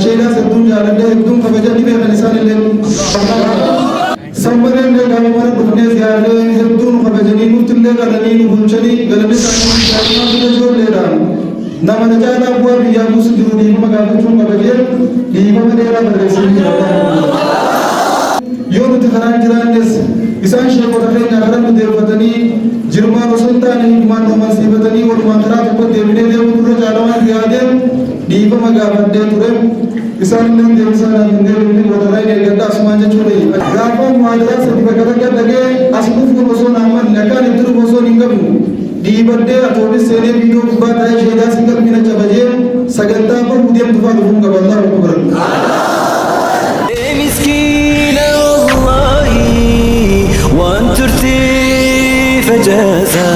شينا سدون جالده دون كبجني به لسان الليل سمبرن ده كانوا مرة بفني زيادة سدون كبجني نوتله كرني نبونشني غلبي سامي كارما بتجور ليران نما نجانا بوا بيا موسى جرودي ما كانوا كبجير دي ما مديرا برسيني يوم تخرج جرانس إنسان شيء كورفين نعرف ندير فتني جرما وسلطاني ما نمان سيبتني ورما خراب كود ديمني ديم كل جالوان بيادم دي ما كافر ديم إنسان نندم إنسان نندم من وتراي نيجا أسمان جوري غافا مادرا سبب كذا لगे أسموف كوسون أمان لكان يدرو كوسون إنكم دي بدي أتوني سيري بيدو كبار تاي شيدا سينكم من الجبهة سجنتا كم بديم تفعل فهم كبار أكبر فجازا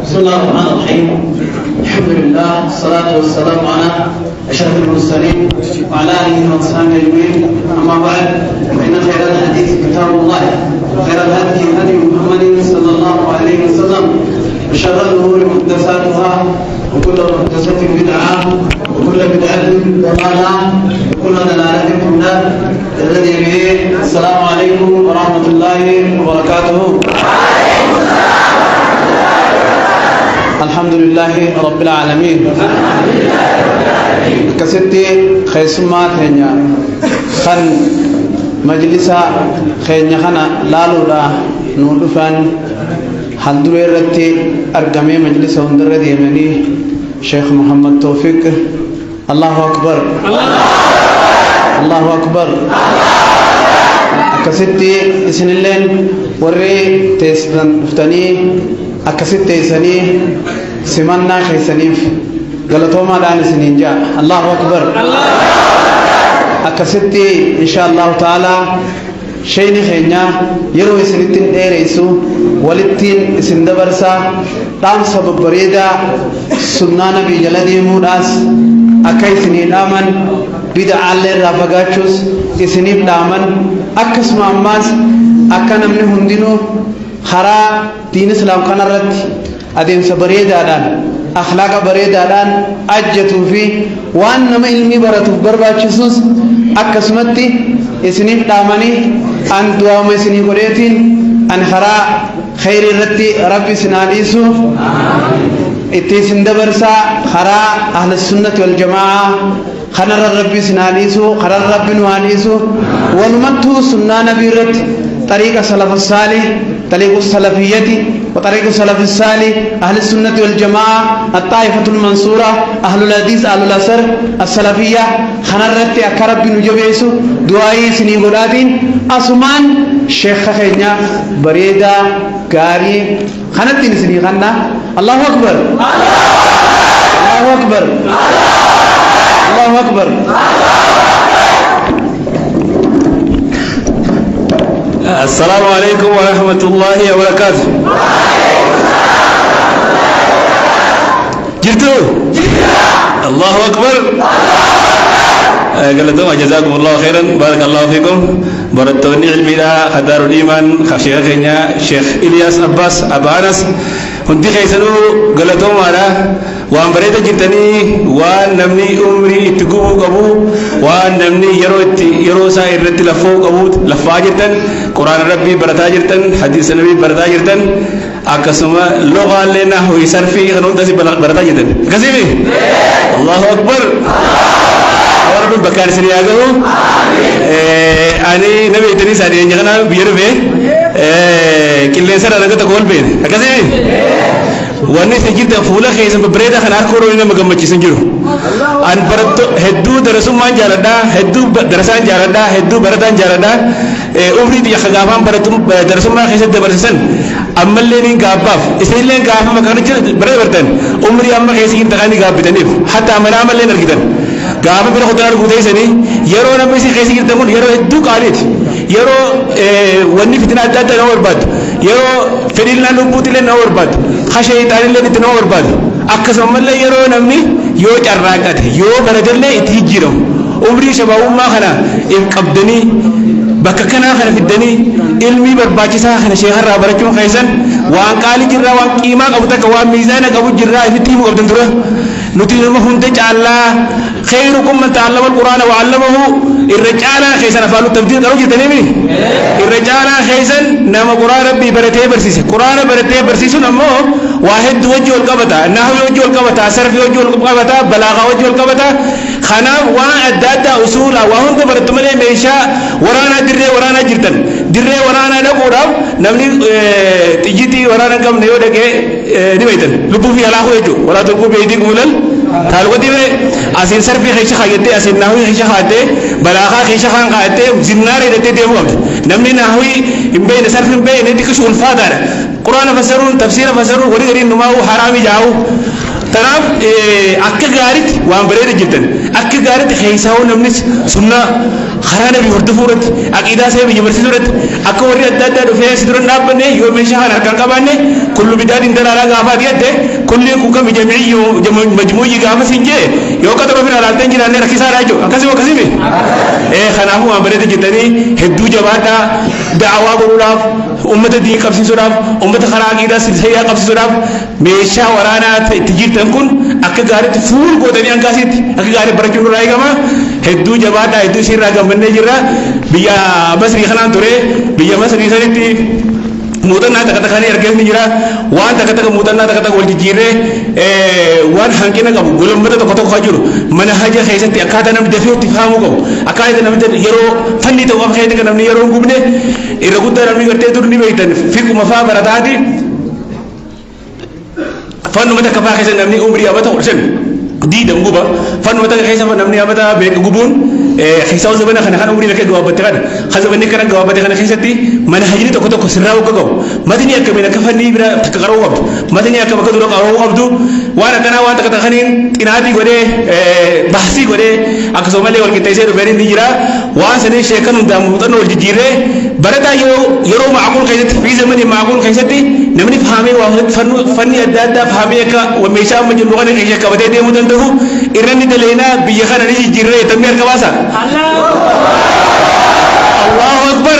بسم الله الرحمن الرحيم الحمد لله والصلاة والسلام على أشرف المرسلين وعلى آله وصحبه أجمعين أما بعد فإن خير الحديث كتاب الله وخير الهدي هدي محمد صلى الله عليه وسلم وشر الأمور محدثاتها وكل محدثة بدعة وكل بدعة ضلالة وكل ضلالة في النار الذي به السلام عليكم ورحمة الله وبركاته. الحمد لله رب العالمين. كستي خيسمات هنيا خن مجلسا خينيا خنا لالولا نودفان حضور رتي أرجمي مجلس هندر ديمني شيخ محمد توفيق. الله أكبر الله أكبر. كستي سنلين وري تستني أكسيت تيسني سمنا خيسنيف غلطوما دان سنينجا. الله أكبر. أكسيت إن شاء الله تعالى شيني خينيا يروي سنتين ديريسو ولتين سندبرسا تام سبب بريدا سنة نبي جلدي موداس أكاي سنين آمن بدع الله رافقاتشوس إسنيب دامن أكس ماماس أكنا من هندينو خرا دين اسلام كان رد ادم سبريدادان اخلاق بريدادان اجتو في وان ما علمي برتو برباچسوس اكسمتي اسنيف دامني ان دعاء ما سني قريتين ان خرا خير رتي ربي سناليسو اتي سندبرسا خرا اهل السنه والجماعه خنر ربي سناليسو خرر ربي نوانيسو ونمتو سنة نبي رت طريق السلف الصالح طريق السلفية وطريق السلف الصالح أهل السنة والجماعة الطائفة المنصورة أهل الحديث أهل الأثر السلفية خنرت أكرب بن جبيسو دعائي سني غرادين أسمان شيخ خينيا بريدا غاري خنتين سني خنا. الله أكبر الله أكبر الله أكبر. السلام عليكم ورحمة الله وبركاته. جرتوا الله أكبر. قلتم جزاكم الله خيرا بارك الله فيكم. برتوني علمي لا خدار الإيمان خشيخنا شيخ إلياس عباس أبانس هندي خيسنو قلتم على وان بريدة جتني وان نمني أمري تقوم قبو وان نمني يرو سائر رت لفو قبو لفاجتن قرآن ربي برتا جرتن حديث النبي برتا جرتن akkasuma logaalee nahwi sarfii kan hunda si barataa jedhan akkasimi Allahu akbar warabbi bakkaan isin yaa gahu ani nabi itanii isaanii eenyu kana biyya dhufe qilleensa irraa naga tokko ol beene akkasimi wanni isin jirtan fuula keessan babbareedaa kan harka horoo nama gammachiisan jiru an baratto hedduu darasummaan jaaladhaa hedduu darasaan jaaladhaa hedduu barataan jaaladhaa umrii biyya gaafaan darasummaa keessatti dabarsisan ammallee ni gaabbaaf isinillee gaafama kan baratan umrii amma keessa hin taqanii gaabbitaniif hatta mana ammallee argitan gaafa bira hotaan arguu teessanii yeroo namni isin keessa jirtan kun yeroo hedduu qaaliiti yeroo wanni fitina adda addaa nama barbaadu yeroo fedhiilnaa lubbuutillee nama barbaadu hashayitaanillee itti nama barbaadu akkasumallee yeroo namni yoo carraaqate yoo baratallee itti jijjiiramu umrii shabaabummaa kana qabdanii bakka kanaa kana fiddanii ilmii barbaachisaa kana sheekarraa barachuun keessan waan qaalii jirraa waan qiimaa qabu takka waan miizaana qabu jirraa ifitti himuu qabdan tura nuti nama hunda caallaa khayrukum man ta'allama al-qur'ana wa 'allamahu irra caalaa keessan afaan tafsiir qabu jirtanii irra caalaa keessan nama qur'aana rabbii baratee barsiise qur'aana baratee barsiisuun ammoo waa hedduu wajji wal qabata nahwi wajji wal qabata sarfi wajji wal qabata balaagaa wajji wal qabata kanaaf waan adda addaa usuula waa hunda barattu malee meeshaa waraanaa dirree waraanaa jirtan dirree waraanaa dhaquudhaaf namni xiyyitii waraana qabne yoo dhaqee ni beeytan lubbuu fi halaakuu jechuudha walaa tulquu beeydiikum ilal taalugatti bee asiin sarfii keessa kaayattee asiin nahwii keessa kaayattee balaagaa keessa kaayattee zinnaara hidhattee deemuu qabdi namni nahwii hin beekne sarfi hin beekne xiqqishu ulfaataadha quraana fassaruun tafsiira fassaruun walii gadiin numaa'uu haraami jaa'u tanaaf akka gaariitti waan bareeda jirtan akka gaariitti keessaa namnis sunnaa karaa nabii hordofuu irratti aqiidaa isaa biyya barsiisuu irratti akka warri adda addaa dhufee si dura dhaabbanne yoo meeshaa kana harkaan qabaanne kullu bidaadin dalaalaa gaafaa dhiyaatte kulliin kun kam majmuuyyi gaafa siin jee yoo qataba fira laalteen jiraanne rakkisaadha jechuudha akkasimi kanaafuu waan bareeda jirtanii hedduu jabaadhaa da'awaa godhuudhaaf ummata diin qabsiisuudhaaf ummata karaa aqiidaa sayyaa qabsiisuudhaaf meeshaa waraanaa itti jirtan kun akka gaariitti fuul gootanii hangaasitti akka gaarii barachuun irraa eegama hedduu jabaadhaa hedduu isiirraa gammannee jirra biyya Masrii kanaan ture biyya Masrii sanitti muuxannaa takka takkanii argee ni jira waan takka muuxannaa takka wal jijjiirree waan hanqina qabu golommata tokko jiru mana haja keessatti akkaataa namni dafee itti fahamuu qabu akkaataa namni yeroo fanni ta'u akka keessatti namni yeroo hin gubne irra guddaa namni gartee dur ni beektan fiquma faa barataati fannuma takka faa keessatti namni umrii abata hodhan diidam guba fannuma takka keessa namni abata beeka gubuun xisaa'u zabana kana kan umrii lakkee gabaabbatte kana hazabanni kana gabaabbatte kana keessatti mana hajini tokko sirraa hogga qabu madini akka mina kafanii bira takka qaroo qabdu madini akka bakka dura qaroo qabdu waan akkanaa waan takka takkaniin xinaatii godhee baasii godhee akkasumallee wal qixxeessee dhufeen ni jira waan sanii sheekan hundaan muuxannoo wal jijjiirree barataa yeroo maaquul keessatti fi zamanii maaquul keessatti namni fahamee waa fanni adda addaa fahamee akka meeshaa amma jiru kana keessa qabatee deemuu danda'u irra ni daleenaa biyya kana ni jijjiirree tammee harka baasa. Allahu Akbar.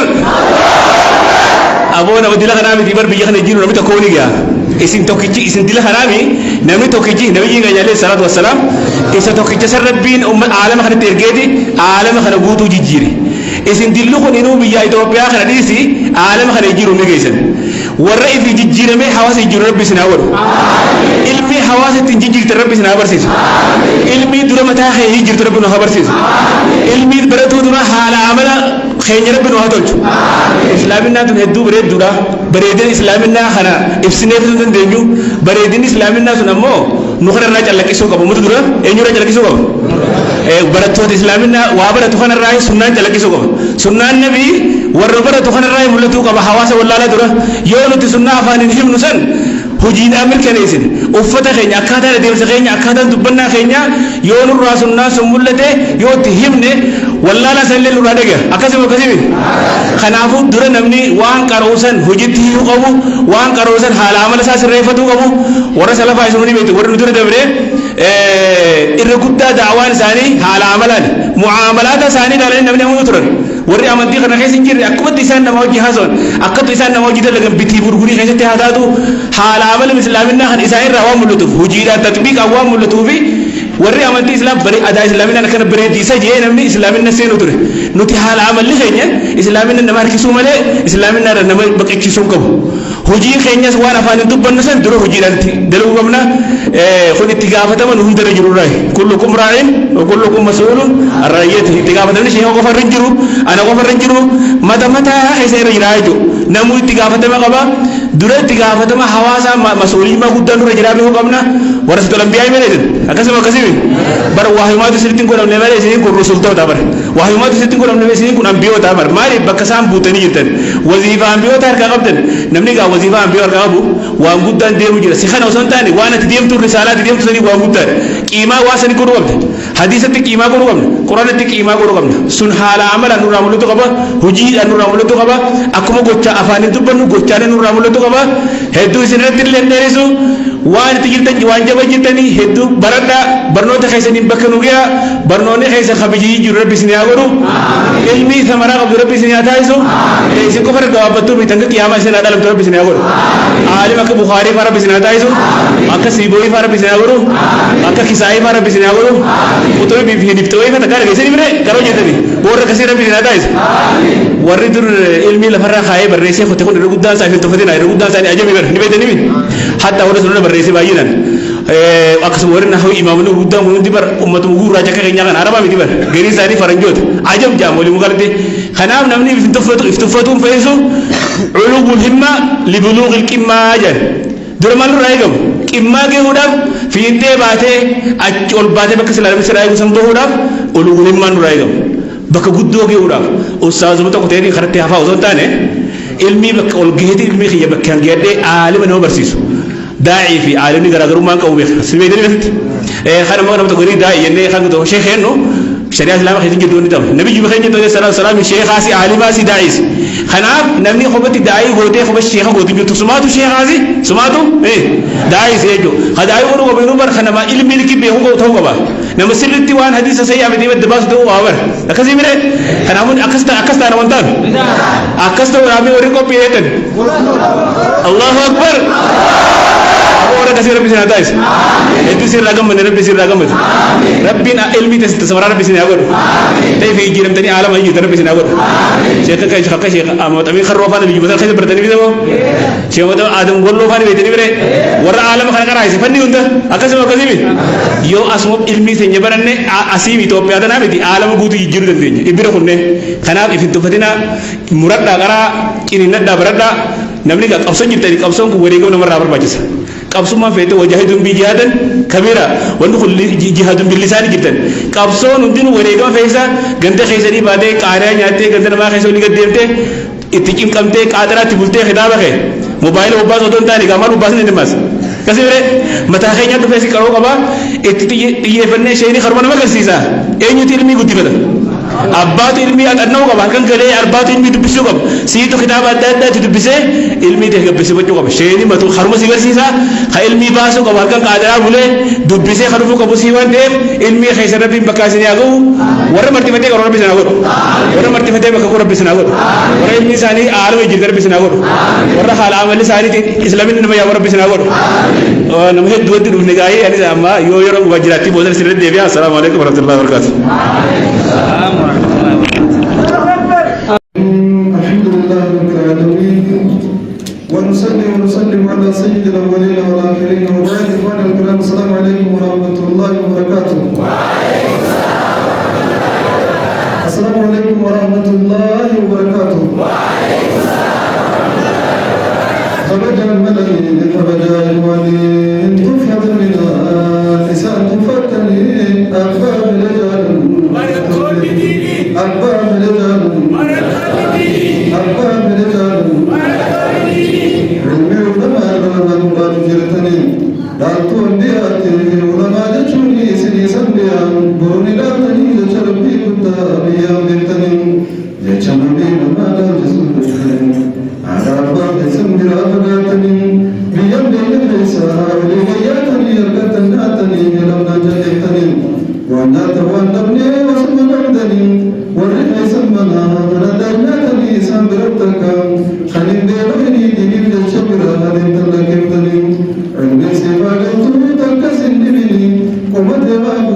Aboon abdila kana miti bar biyya kana jiru namni tokko ni gaya. Isin tokkichi isin dila kana namni tokkichi nabi alayhi salatu wassalam isa tokkicha sarabbiin ummat aalama kana tergeeti aalama kana guutuu jijjiire. Isin dillu kun inuu biyya Itoophiyaa kana dhiisi aalama kana jiru ni geessan. Warra ifi jijjiirame hawaasa jiru rabbi sinaa wadu. Ilmi hawaasa ittiin jijjiirte rabbi sinaa barsiisu. Ilmi dura mataa kee jirtu rabbi nu haa barsiisu. Ilmi baratuu dura haala amala keenya rabbi nu haa tolchu. Islaaminaa tun hedduu bareedduudha. Bareedin islaaminaa kana ibsinee fi dandeenyu bareedin islaaminaa sun ammoo nu kanarraa calaqqisuu qabu. Mutu dura eenyurraa calaqqisuu qabu. Barattoota islaaminaa waa baratu kanarraa sunnaan calaqqisuu qabu. Sunnaan nabii warra baratu kanarraa mul'atuu qaba hawaasa wallaalaa dura yoo nuti sunnaa afaaniin himnu san hojiidhaan mirkaneessin uffata keenya akkaataa adeemsa keenya akkaataa dubbannaa keenya yoo nurraa sunnaa sun mul'ate yoo itti himne wallaalaa sanillee nurraa dhagaya akkasimi kanaafuu dura namni waan qaroosan hojiitti himuu qabu waan qaroosan haala amala isaa sirreeffatuu qabu warra salafaa isin ni beektu warra nu dura dabree irra guddaa daawaan isaanii haala amalaan mu'amalaata isaanii ilaalanii namni ammoo turan warri amantii kana keessa hin jirre akkumatti isaan nama hojii haasawan akkatti isaan nama hojii dalagan bitii gurgurii keessatti haa taatu haala amala islaaminaa kan isaan irraa waan mul'atuuf hojiidhaan tatbiiqaan waan mul'atuufi warri amantii islaam bari adaa islaaminaa kana bareedisa jee namni islaamina seenu ture nuti haala amalli keenya islaamina nama harkisuu malee islaamina nama baqachiisuu qabu hojii keenyas waan afaan dubbannu san dura hojiidhaan dalaguu qabna kun itti gaafataman hundarra jirurraa kullukum raa'in wa kullukum mas'uulun an ra'iyyatihi itti gaafatamni sheekha qofa irra jiru ana qofa irra jiru mata isa irra jiraa jechuudha namuu itti gaafatama qaba dura itti gaafatama hawaasa mas'uuliyyaa guddaan dura jiraa beekuu qabna warasatul anbiyaa malee akkasuma bar waahimaatu sirriin godhamne malee isin kun rusultoota bar waahimaatu sirriin godhamne malee isin kun anbiyoota bar maaliif bakka isaan buutanii jirtan waziifaa anbiyoota harkaa qabdan namni gaa waziifaa anbiyoota harkaa qabu waan guddaan deemu jira si kana osoo hin taane waan ati deemtu risaalaati deemtu sanii waan guddaan qiimaa waa sanii godhuu qabda hadiisatti qiimaa godhuu qabna quraanatti qiimaa godhuu qabna sun haala amala nurraa mul'atu qaba hojiidhaan nurraa mul'atu qaba akkuma gocha afaaniin dubbannu gochaan nurraa mul'atu qaba hedduu isin irratti illee dheerisu waan itti jirtan waan jaba jirtanii hedduu baradhaa barnoota keessaniin bakka nu ga'a barnoonni keessa kabajii jiru rabbi isin haa godhu ilmi samaraa qabdu rabbi isin haa taasisu isin qofa irra gabaabbattuu bitan qiyaamaa isin haa dhalamtu rabbi isin haa godhu aalim akka bukaarii faa rabbi isin haa taasisu akka siibooyii faa rabbi isin haa godhu akka kisaayii faa rabbi isin haa godhu utuu hidiftooyii faa takkaa dhageessanii bire garoo jettanii warra akkasii rabbi isin haa taasisu warri dur ilmi lafarraa kaayee barreessee kotte kun irra guddaan isaa hin tuffatina irra guddaan isaanii ajami bar ni beektanii hatta warra sunna barreessee baay'inaan akkasuma warri nahawi imaamonni guddaan kun hundi bar ummatuma gurraacha akka keenyaa kana arabaa miti bar gariin isaanii faranjoota ajam jaam waliin galatti kanaaf namni iftuffatuun fe'isu culuubul himma libuluuqil qimmaa jedhan dura maal irraa eegamu qimmaa gahuudhaaf fiintee baatee achi ol baatee bakka silaalami siraa eegu san bahuudhaaf uluubul himmaan irraa eegamu bakka guddoo gahuudhaaf ustaazuma tokko ta'ee karatti hafaa osoo hin taane ilmi bakka ol gaheetii ilmi kiyya bakka hangiyadhee aalima nama barsiisu daa'ii fi aalimni garaagarummaan qabu beeka sibeedanii beekti kana nama tokko gadi daa'ii jennee kan tokko sheekhennu shari'a islaamaa keessatti jidduu ni ta'u nabiyyu keenya ta'e salaam sheekaasi aalimaasi daa'is kanaaf namni qofatti daa'ii gootee qofa sheeka gootii jirtu sumaatu sheekaasi sumaatu daa'is jechuudha ha daa'ii godhu qabu yeroo bar kanama ilmi ilki beeku ta'uu qaba nama sirritti waan hadiisa sayyaa miti badda baasu ta'uu qaba bar akkasii mire kanaafuu akkas taana wantaan akkas ta'uu dhaabee warri qophii eetan Allahu akbar orang kasih Rabbi sini atas, itu sih ragam mana Rabbi sini ragam itu, Rabbi na ilmi tes semara Rabbi sini agur, tapi fikiran tadi alam aja Rabbi sini agur, siapa kaya siapa kaya amat tapi kharwafan lebih besar kaya bertani bisa mo, siapa tahu adam golofan itu ni bere, warna alam kan kan aja, fandi unta, akas semua kasih mi, yo asmo ilmi senjabaran ne asim itu apa ada nabi di alam gutu jujur dan dia, ibira kunne, karena itu fatina murad dah kara ini nada berada, namanya kat opsi kita di opsi ku beri kau nomor rapor baca qabsummaa feete wajahidun bi jihadan kabira wanni kun jihadun bil lisan jiddan qabsoon hundin wareegama feesa ganda keessanii baatee qaaraa nyaattee ganda namaa keessa olii gaddeemte itti qinqamtee qaadaraatti bultee kitaaba kee mobaayila obbaas otoo hin taane gaamaan obbaas ni dhimas kasii bire mataa keenya dhufee si qaroo qaba itti xiyyeeffannee isheenii karuma nama agarsiisa eenyuti ilmii guddifata abbaatu ilmii aqannoo qaba kan galee arbaatu ilmii dubbisuu qaba siitu kitaaba adda addaatti dubbisee ilmii ta'e gabbisee bachuu qaba isheenii matu karuma si agarsiisa ka ilmii baasuu qaba kan qaadaraa bulee dubbisee kan dhufuu qabu sii waan ta'eef ilmii keessa rabbiin bakka isin haa gahu warra martifatee qaroo rabbi sinaa godhu warra martifatee bakka koo rabbi sinaa godhu warra ilmii isaanii aalama ijjirta rabbi sinaa godhu warra haala amalli isaanii islaamin nama yaa rabbi sinaa godhu nama hedduutti dhufne gaa'ee anis amma yoo yeroo wajjiraatti booda sirriitti deebi'a assalaamu alaikum warahmatullahi wabarakatuh الحمد لله رب العالمين ونصلي ونسلم على سيد الاولين والاخرين وبعد اخواننا الكرام السلام عليكم ورحمه الله وبركاته. السلام عليكم ورحمه الله وبركاته. خرج الملك خرج الولي تفحت من النساء تفتني اخبار رجال اخبار رجال أربعة من رجال علمي علماء العلماء جرتني دارتون دياتي علماء جتوني سني سنيا بوني دارتني لشربي كنتا بيام جرتني يجمعني لما لا جسد على أربعة سمجر أفقاتني بيام دين الرسالة ولغياتني يرقتناتني لما جلتني وانا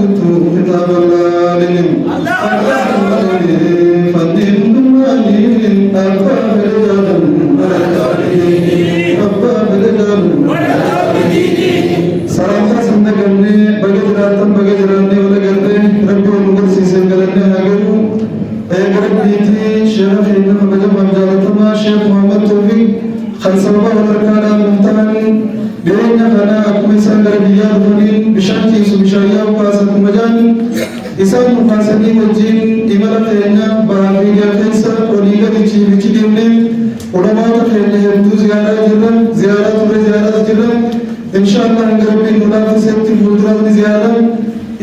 كتب كتاب الله فدين دماني أبا بلجان أبا بلجان سلامة سندقني بجدراتم بجدراني ولا قلبي ربي ونقصي سنقلني هاجرو ربيتي شيخ إنما بجمع جالتما شيخ محمد توفيق خلصوا وركانا ممتحن بين خنا أكمل سنگر بيار دونين بشانتي سبشايا وقاسة مجان إسان مفاسني وجين إملا خيرنا بحافية خيسا ونيجا ديشي بيشي ديمني علماء خيرنا يبدو زيارة جرا إن شاء الله نقربين منافس سبت الفلدرات زيارة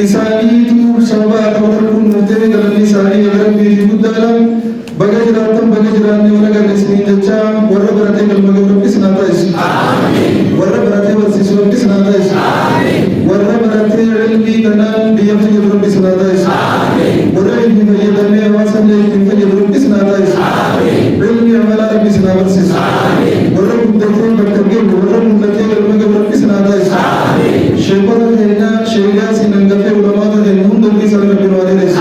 إساني تو سبا أتوقعون مرتبه قلن إساني أغرب بيجي بدالا بجراتم بجراني ولا قال اسمي جتا ورا براتي قلبك ربي سناتايس ورا براتي ورسيس ربي سناتايس ورا براتي علمي كنان بيفجر ربي سناتايس ورا علمي بيدمي واسم لي بيفجر ربي سناتايس علمي عملا ربي سناتايس ورا مدتين بكتبين ورا مدتين قلبك ربي سناتايس شيخنا هنا شيخنا سننقفي علماء هنهم دلبي سنة ربي نواليس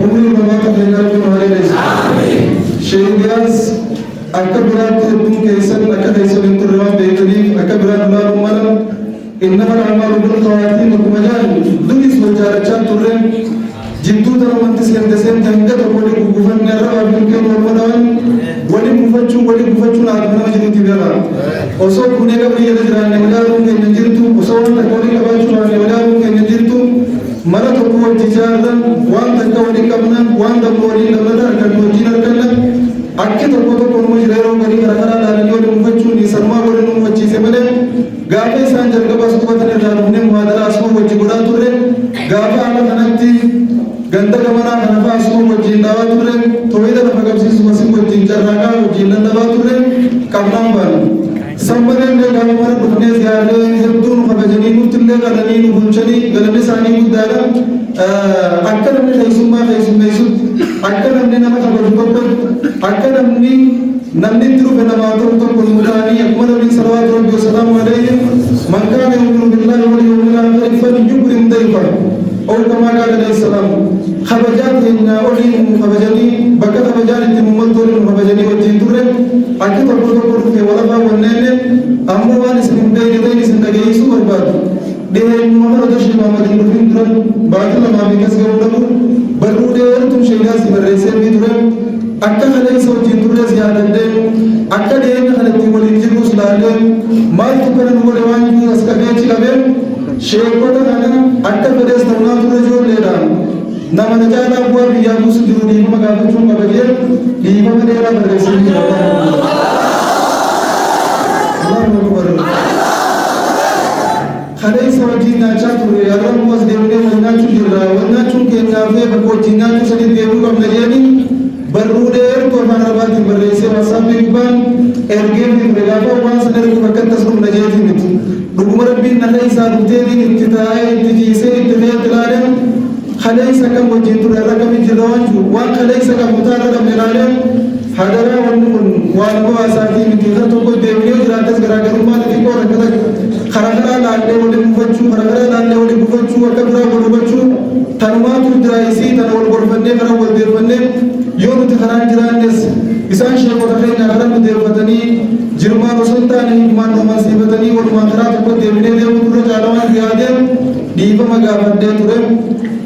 umri ulama هنا ربي نواليس شيخنا أكبرات الدين كيسن أكبرات التراب بيتريف أكبرات الله ملم إنما الأعمال بالخواتيم وكمجان دنيس وجارة ترين جدو ترى من تسلم تسلم تنقط ولي كوفن نرى بالكين والمدان ولي مفتشو نعرفنا جدو تبيرا وصول كونيكا بيا تجران نمدارون كي نجرتو وصول تكوني كباشو عن نمدارون كي نجرتو مرة تقوى تجارة وان تكوني كمنا وان تقوني كمنا كنوجين الكنا أكيد تقوى مجريرو غري كرهنا لانيو لمفتشو نسمع ولي نمفتشي سمنه غافي سانجر كباس تقوى تنرانه مهادرة اسمه وجه بدا توري غافي على خناتي ganda kamana hanafa asmo wajin dawa turre toida na pagapsi sumasim wajin jarraga wajin dawa turre kamnam ban sambare ne gamar dufne ziyade yabdun khabajani mutulle galani nubunchani galani sani mudara akkar ne khaysuma yusud akkar ne nama khabajukot akkar ne namni tiru benamato to kulmudani akmal bin salawatu rabbi wa salamu alayhi man kana yu'minu billahi wal yawmil akhir falyukrim dayfa أو كما قال عليه السلام خبجات إن أولين خبجاني بكى خبجان تممدور خبجاني وتنتور أكيد أقول في ولا والنين أموال سنين بين يدين سنتجي سوبر باد ده محمد رشيد محمد النبيين درن بعد لما بيكس كرودو برودة أنتم شيئا سبرسي بيدرن أكيد خلي سو تنتور زيادة ده أكيد ده خلي تقولي جلوس لالم ما يفكر نقول وانجو أسكابي تلابم شيخوتا أنا أكثر بدرس تمنا ترجو ليران نما نجانا بوا بيا مسجد ديما مقابل شو مقابل ديما مديرا بدرس الله أكبر خلي سوتي ناچا توري أرام موس ديمني وناچو جرا وناچو كينا في بكوتي ناچو سدي ديمو كم نجاني برودير تو مانربات بريسي وسامي بان إرجيم ديمريغافو وان سنر كوكت تسلم نجاتي متو دعوة ربي نخلي سالوتين ابتداء ابتديسة ابتداء تلالم خلي سكم وجين ترى رقم الجدوان جو وان خلي سكم متارا ملالم هذا ونقول وانو أساتي من كذا تقول ديميو جراتس كراكر ما تكيبو ركضا خراكرا لانده ولي مفتشو خراكرا لانده ولي مفتشو وكبرا ولي مفتشو تنوات الدرائسي تنوال غرفنة خرا والديرفنة يوم تخران جرانس إسان شيخ ورخين أخران ديرفتني جرمان وسلطانه إيمان ومن سيبتني والمانخرات وقد ديمني ديمو كرة جالوان ريادم ديبا مقابل ديتورم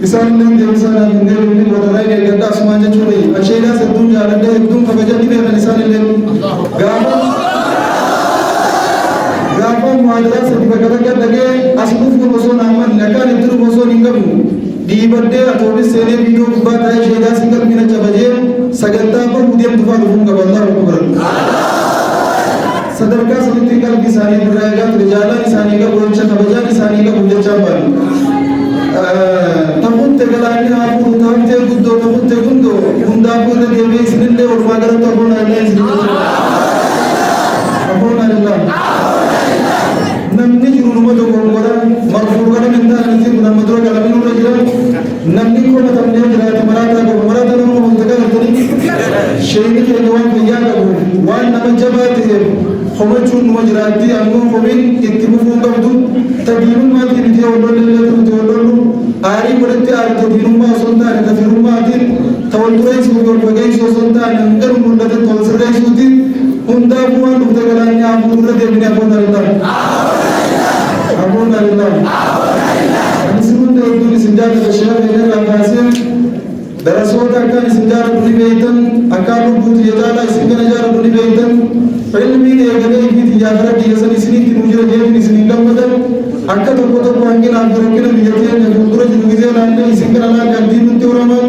إسان لن ديمسانا من ديمني ودرائن يقدر أسمان جتوري أشيدا سبتون جالده يبدون فبجد دينا لسان اللي غافا معادلات سبتكتا كد لگه أسقف وصون عمل لكان ابتر وصون إنقبو ديبا دي أتوبي سيني بيدو كبات آي شيدا سنقل من الجبجين سجلتا پر وديم تفاد فونك بالله أكبر सदरका समिति का किसानी बुराएगा त्रिजाला किसानी का बोलचा खबजा किसानी का बोलचा बाल तमुत्ते गलानी आपु तमुत्ते गुद्दो तमुत्ते गुंदो गुंदापु ने देवे इसने और मागर तो बोलना नहीं इसने अपोना लिल्ला नम्नी जुनू मतो बोलना मरफूर का मिंदा नहीं गुना मतो का लमिनो रजिला नम्नी को न तमने जरा तुम्हारा को मरादा नो मुंतका करतनी शेनी के जवान भैया का वान नमजबात है خمجون مجراتي أمور خمين اتبفون قبضو تبينون ما تنتي ولولو آري ولدت آري تدينما سلطان تفيرماتين تولتريس ويوربجيس وسلطان أنكر مولد تولسريس ودين هندا بوان بتقلاني أبون ردي أبون الله أبون الله أنسمون تقولون سنجاب الشباب إلى الأباسم درسوت أكان سنجاب بني بيتن أكانوا بوت يجالا سنجنا جالا بني بيتن علمي يجالا في تجارة دياسن سنين تنوجر جيبني سنين كم بدل أكاد تقول بانكين أبدركين بيجاتين نقدر جنوبيزه لانه سنجنا لا كندين تورما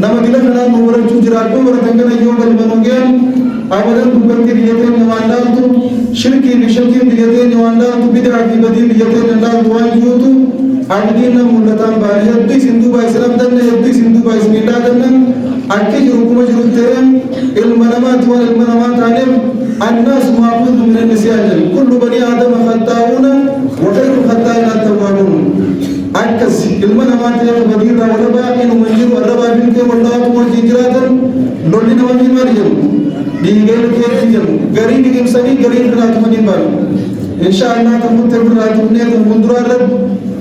نما كلا كنا نورن تجارة ورتنگنا يوم بالمنوجين أبدا بكرتي بيجاتين نواندال تو شركي بشركي بيجاتين نواندال تو بدر عبد بدي بيجاتين نواندال توان جوتو أبدينا مولتان باري هدي سندو بايسلام دنا هدي سندو بايسنيدا دنا أكيد جروكم جروتين المنامات والمنامات علم الناس معبود من النسيان كل بني آدم خطاؤون وخير الخطائين التوابون أكس المنامات يخبرين وربا إن منجر وربا بنك والله والجيرات لولنا وجه مريم دينجل كيرجم غرين كمسني غرين رات منيبال إن شاء الله تموت برات مني تمندرا رب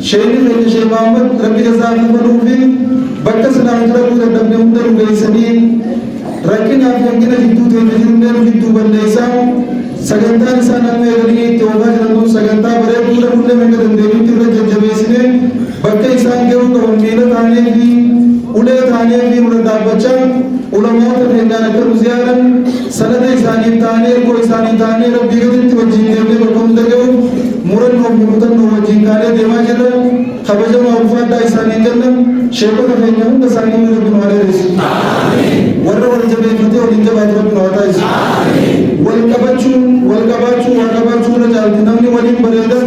شيني من شيء محمد ربي جزاك الله خير بكسنا نتربو دبنا مندر ويسنين ركنا في عندنا جدو تنجرنا جدو بالنسام سجنتا نسانا ميغني توبا جنو سجنتا بري پورا پورا من دندني تيرا ججبيسني بكي انسان كيو كومينا ثاني في उड़े थाने भी उड़े दाबचा उलमाओं के निंदा कर उजियारन सनद इंसानी थाने को इंसानी थाने रब्बी के दिन वजीन देवने को कम दगे मुरन को मुतन को वजीन काले देवा जरा खबजो माउफा दा इंसानी जन्नत शेखो का फैन हूं दसानी में रब्बी मारे रिस आमीन वर्र वर्र जब फते और इंजब आदर रब्बी नवाता इस आमीन वल कबाचू न जालती नमनी वली बरेदन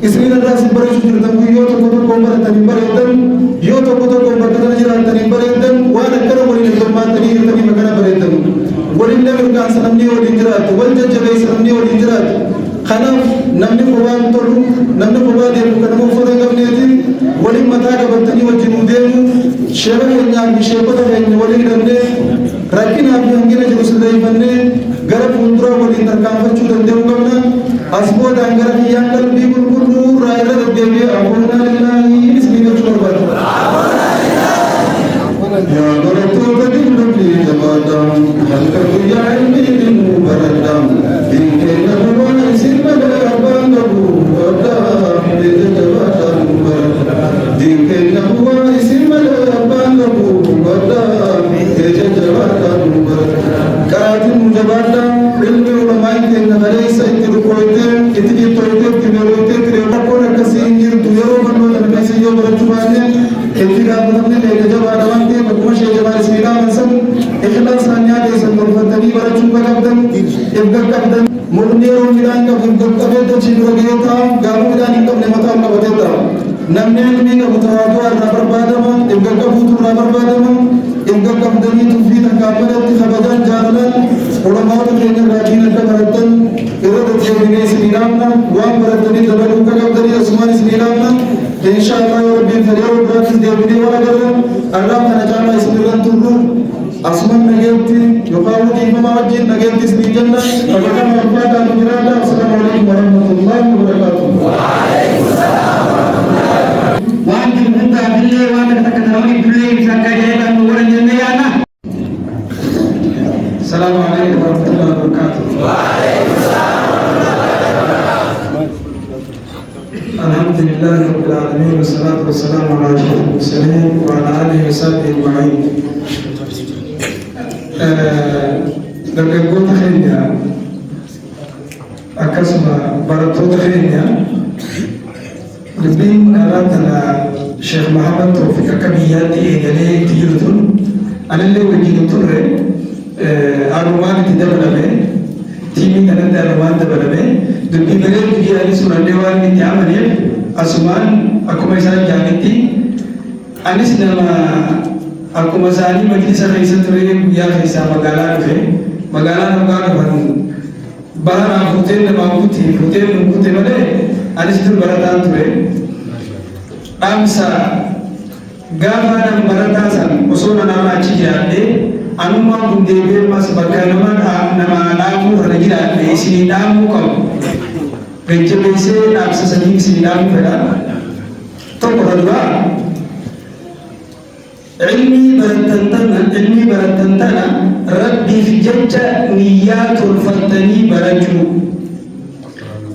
इसलिए नरा सिबर जुरतम को यो तो को बर तनी बरेदन यो तो को बर जरा तनी बरेदन वा नकर वली नरमा तनी तनी मगना बरेदन वली ने का सनमनी और इंजरात वल जजबे सनमनी और इंजरात खनफ नमनी फवान तोलू नमनी फवा दे कदमो फदे गबने थी वली मता का बतनी व जिनुदेनु शेरा यन्या विशेपत है वली दंडे रकिन आप यंगिने जेरुसलेम बनने गरब मुंद्रा वली तरकाम चुदन देव गबना असबो दांगर की यांगल भी बुलबुल नूर रायला देवी अबुना लिल्लाही बिस्मिल्लाह चुरबत या गरतो बदिन रब्बी जबादम हलक या इल्मी मुबरदम दिनके नबवा सिरमद रब्बान नबू वदा दे जबादम दिनके नबवा सिरमद रब्बान नबू वदा दे जबादम कातिम जबादम ilmi ulama ke nagare sai tiru koite itni toite timeroite tirema kona kasi ingir tuyero bando na kasi yo barjubane etira badamne le jawabante bakmashe jawar sila mansan ikhlas anya de sandur fatani barjuba kabdan ibda kabdan murniro midan ka bundur kabe to chidro geta gamu midan kam ne mata ka badeta namne ilmi ka mutawadu ar barbadama ibda ka butur barbadama ibda kabdani tufida kabalat khabadan jaralan ulama ke राजीन का बरतन इरद जेबिने श्रीरामना वाम बरतनी दबलू का कब्दरी असमानी श्रीरामना इंशाअल्लाह रब्बिल फरियाद ब्राकिस देबिने वाला कर अल्लाह का जाना इसमिरन तुरु असमान नगेती युकावु दी ममावजी नगेती श्री जन्नत अगला मफाता नुजराता अस्सलामु अलैकुम वरहमतुल्लाहि वबरकातुहू व अलैकुम अस्सलाम वान की मुंदा बिल्ले वान तकदरनी बिल्ले सका जेता नुरन जन्नयाना السلام عليكم ورحمة الله وبركاته. وعليكم السلام ورحمة الله وبركاته. الحمد لله رب العالمين والصلاة والسلام على أشرف المرسلين وعلى آله وصحبه أجمعين. dargaggoota keenya akkasuma barattoota keenya dubbiin dhalaa tana Sheekh Muhammad Tawfiq akka biyyaatti eegalee itti jiru tun anillee wajjin turre arumaan itti dabalame tiimii kanatti arumaan dabalame dubbii garee biyyaanis surallee waan itti amaneef asumaan akkuma isaan jaanitti anis nama akkuma isaanii majlisa keessa ture guyyaa keessaa magaalaa dhufe magaalaa dhugaa dhufan baranaa fuuteen namaa fuuteen nukkute malee anis dur barataan ture dhaamsa gaafa nam barataa san osoo nama achi jiraadhee anummaan kun deebi'ee mas bakka nama dhaamuu kana jiraadhe isinii dhaamuu qabu gajjabeessee dhaamsa sanii isinii dhaamuu fedha tokko duraa علمي برتنتنا ربي في جنة نيات الفتني برجو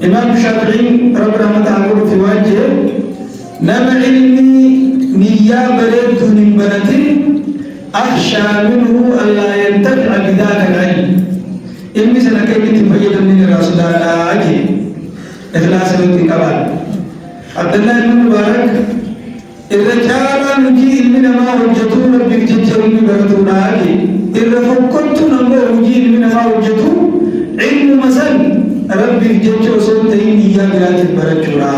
إمام الشافعي رب رحمة الله في وجهه نما علمي نيا برد من برد أخشى منه ألا ينتفع بذاك العلم علمي سنكيف تفيد من رسول الله أجي إخلاص الانتقال عبد الله بن مبارك الرجال نجي علمنا ما وجدوا ربي جتهم ببرتنا أجي إذا فكرت نمو نجي علمنا ما وجدوا علم مثل ربي جتهم صوتين نيا بلاد البرجورا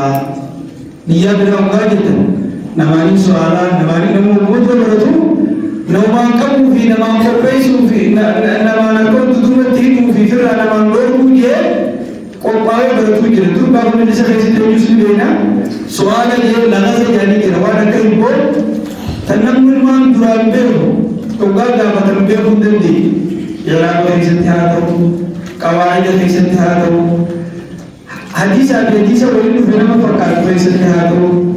نيا بلاد واجدا نماني سؤالا نماني نمو بوجه برتو نما كم في نما كبيسو في نما نكون تدومتين في فرع نما نورو جه قبائل برتو جلدو بابا من لسه خيسي تجوز لنا سؤال جه لغزة يعني كروانا كيبول تنمو مان دران بيرو توقع دابا تنبيرو دندي يلعب خيسي تهاتو قواعد خيسي تهاتو حديثة ولنو في نما فرقات خيسي تهاتو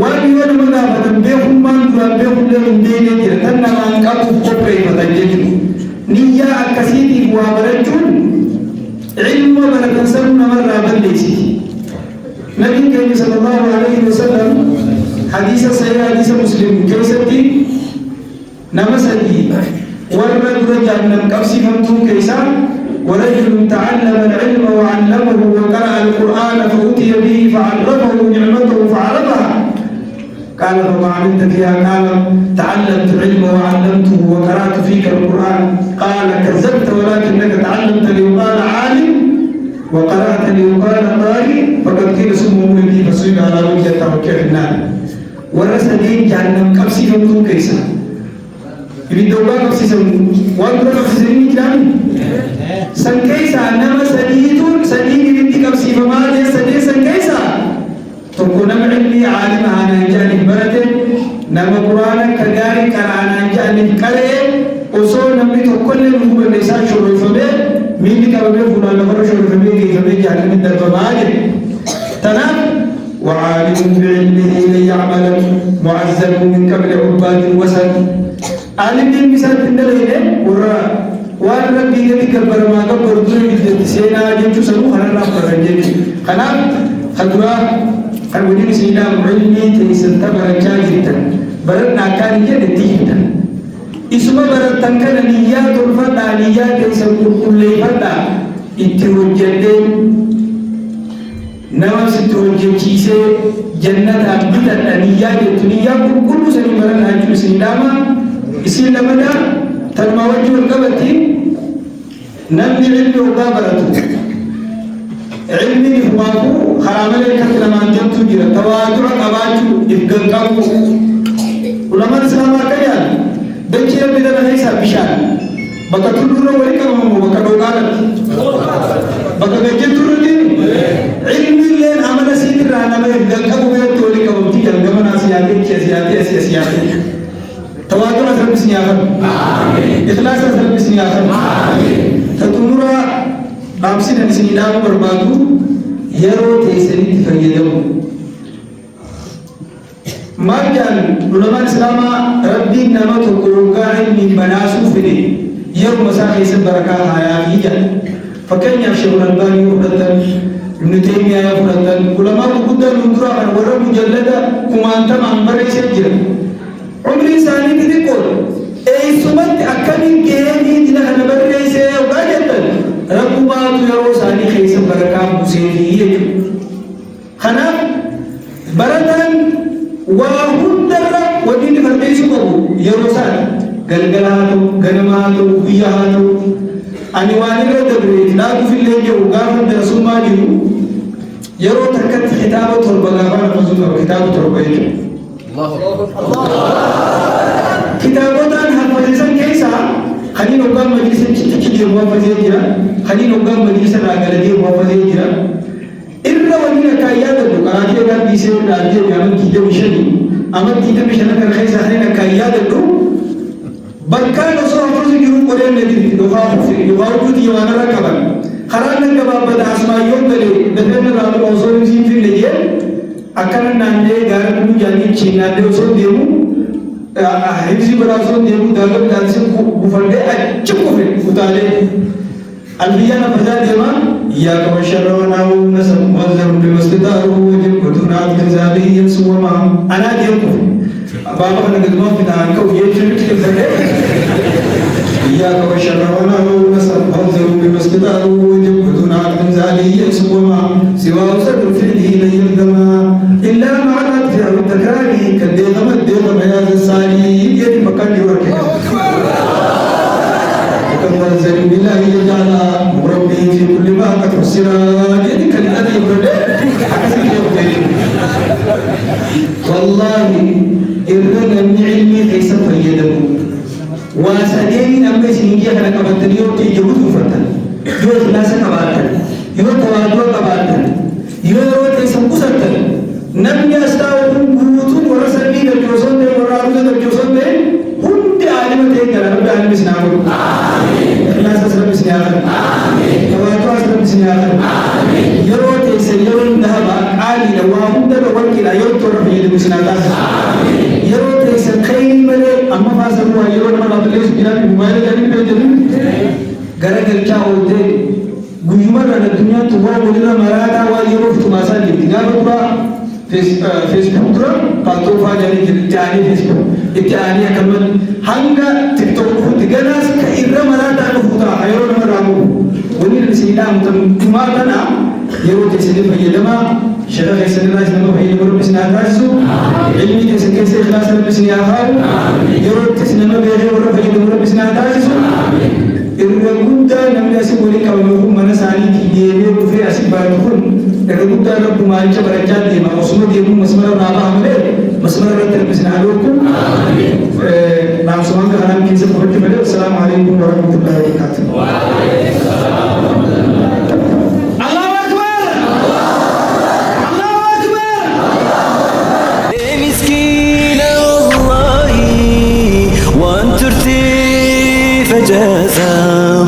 wani wani mana fatan behun man dura behun da mun dai ne tan na man ka ku ko pre fatan je ni ya akasiti wa barajun ilmu barakan sanna marra bandisi nabi karim sallallahu alaihi wasallam hadis sahih hadis muslim kaisati namasati والرجل جهنم كفسي فمتم كيسا ورجل تعلم العلم وعلمه وقرأ القرآن فأتي به فعرفه نعمته فعرفها قال فما عملت فيها قال تعلمت العلم وعلمته وقرأت فيك القرآن قال كذبت ولكنك تعلمت ليقال عالم وقرأت ليقال قارئ فقد قيل سمه ولدي فصيب على وجه التوكل في النار ورسلين جهنم كبسي فمتم كيسا يريد الله كبسي سمو وانتو كبسي سمو كلام سن كيسا نما سديدون سديد يريد كبسي فما لي سديد سن كيسا تكون علمي عالم عن جانب برده نما قرآن كجاري كرانا جانب كره أصول نبي تقول له هو النساء شروع فبه مين كابه فلان نفر شروع فبه كيف جانب الدرباج تنام وعالم بعلمه ليعمل معزل من قبل عباد وسن عالم بالمثال تندله ورا وان ربي يذكر ما قبر دون سينا جنتو سمو خلنا فرجين خنام خدرا الودين سيدا علمي تيسن تبرجا جدا برنا كان يدتيدا اسمه برتن كان نيات الفدا نيات تيسن كل فدا اتوجدين نواس توجيسه جنة أبدا نيات الدنيا كل سنة برنا جل سيداما إسلامنا تنموجه القبتي نبي علمي وقابرته علمي هواكو خرام لك لما جمت جرا تواجع قباجو إفقنقاكو علماء الإسلام كيان دكير بدنا هيسا بشان بكا تلورا وليكا ممو بكا دوغالا بكا بجن تلوري علمي لين عمل سيدر رانا ما إفقنقاكو بيت وليكا ممتي جلغمنا سياتي تواجع أسر بسنياخر إخلاص أسر بسنياخر تتنورا بامسين أنسين إلام بربادو يرو تيسني تفيدهم مارجان علماء الإسلام ربي نما تقولون من بناسو فيني يوم مساء يسب بركة حياتيا فكان يفشون الباني وفرطن ابن تيمية يفرطن علماء قدر نندرا من ورم مجلدة كمانتا منبر يسجر عمري ثاني تذكر أي سمت أكمل كيني دينا نبر يسجر وقاجتا رب باتو يرو ثاني خيسا بركة مسيحية خنا برتن وهندر ودين فرديسو بابو يرو ثاني غلغلاتو غنماتو بيهاتو أني واني ردبريت لا تفل لي وقافل درسو ما جيرو يرو تركت خطابة تربغافان فزونا وخطابة تربغيجو الله كتابتان حفظيسان كيسا خلين وقام مجلسا تكيجي موافزي جرا خلين وقام مجلسا راقلدي موافزي جرا إلا ولينا كايادا قراتي قال بيسير راجي قامن كيدا مشاني أمد كيدا مشانا كان خيسا خلينا كايادا بكان صور فرزي جرون قرين ندي يغاو جودي وانا ركبا خرانا كباب بدا اسماء يوم دلي دفن رابط وصول زين في النجيل أكان نانجي غارب مجاني چينا دي وصول ديمو حفظي براسون ديمو دالو دانسي كوفلدي أجمع في كتالي البيانا فجأة ديما إياك وشر وناو نسب مذر بمستدار وجب ودونات كنزالي ينسوا معهم أنا ديمو بابا أنا قد ما في دانك ويجب كنزالي إياك وشر وناو نسب مذر بمستدار وجب ودونات كنزالي ينسوا معهم سوى صدر في الدين يلدما إلا مع الأكثر والتكراري كالديغم الديغم يا الصالي يدي مكان يوركي وكذا بالله يجعل مربي في كل ما قد فسر يدي كالذي يبرد والله إرنا من علمي ليس فيده واسأليني أما سنجي أنا كبتني يوم تيجبت فتن يوم ناس كباتن يوم توادوا كباتن يوم تيسم كسرتن نبني أستاذهم قوتهم ورسلني للجوزون دي ورابطة للجوزون دي هم دي عالمة تيجنا رب العالمين سنعمل الناس أسرب سنعمل تواتوا أسرب سنعمل يرو تيسن يرو الذهب عالي لواهم دل وكلا يرو ترفي يدو سنعمل يرو تيسن خير ملي أما فاسموا يرو نمال أبليس بلاد موبايل جانب بيجنب غرق الكاو دي قيمة الدنيا توا ولنا مرادا ويرو في تماسا لبتغابة فيسبوك درا قالتوا فاجاني جاني فيسبوك إتاني أكمل هنگا تيك توك تجناس كإبرة مرادا نفوتا أيرو نمرامو وني السيدام تمارنا يرو تسيد فيدما شرع يسند الله سنما فيد مرو بسنا تاسو علمي تسند كيسي إخلاص بسنا خاو يرو تسنما بيجي مرو فيد مرو بسنا تاسو إرغودا نمي أسيبولي كونكم منساني كيديبي وفي أسيبالكم إرغودا ربما أنت برجات ديما وصمد يكون مسمر رابع عمله مسمر رتر بسنا علوكم نعم سوانك خلام كيسي فوق مليو السلام عليكم ورحمة الله وبركاته وعليكم السلام ورحمة الله الله أكبر الله أكبر مسكين الله وأن ترتي فجازا